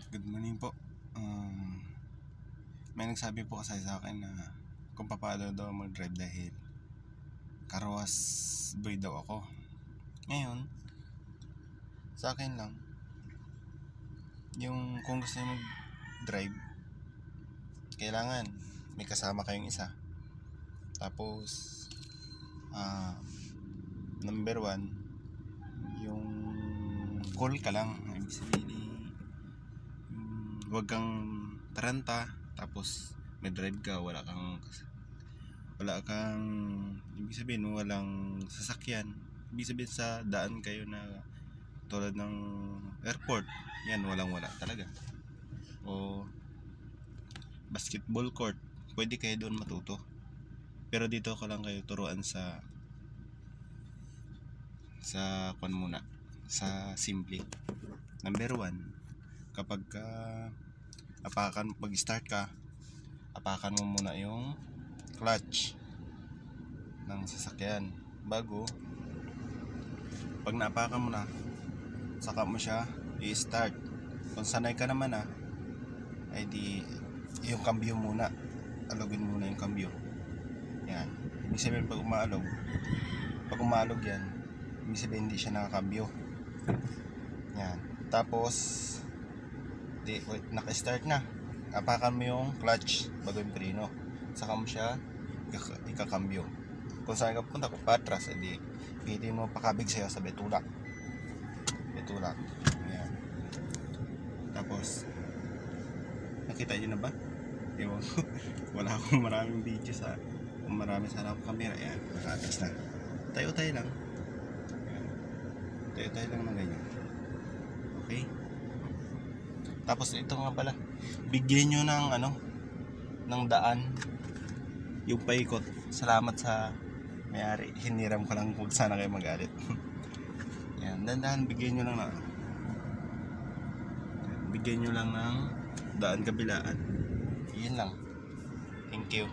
Good morning po. May nagsabi po kasi sa akin na kung paano daw mag-drive dahil karawas boy daw ako. Ngayon, sa akin lang, yung kung gusto niyo mag-drive, kailangan may kasama kayong isa. Tapos, number 1, yung call ka lang. Ibig sabihin, huwag kang taranta tapos may drive ka, wala kang ibig sabihin walang sasakyan. Ibig sabihin sa daan kayo na tulad ng airport, yan wala talaga, o basketball court, pwede kayo doon matuto, pero dito ko lang kayo turuan sa kwan muna, sa simple. Number 1, kapag pag-start ka, apakan mo muna yung clutch ng sasakyan bago, pag naapakan mo na, saka mo siya i-start. Kung sanay ka naman ay di yung cambio muna, alogin muna yung cambio. Yan, ibig sabihin pag umaalog yan, ibig sabihin hindi siya nakakambyo. Yan, tapos naka-start na, apakan mo yung clutch bago yung preno, saka mo siya ikakambyo. Kung saan ka punta, kung patras, edi pihitin mo pakabig sa'yo sa betulak. Ayan. Tapos nakita nyo na ba? Ewan ko. Wala akong maraming video marami sana akong camera. Ayan, nakatas na. Tayo lang. Ayan. Tayo lang ng ganyan. Okay? Tapos ito nga pala, bigyan nyo ng daan yung paikot. Salamat sa may-ari, hiniram ko lang, huwag sana kayo magalit. Yan, dandahan, bigyan nyo lang ng daan kabilaan. Yun lang. Thank you.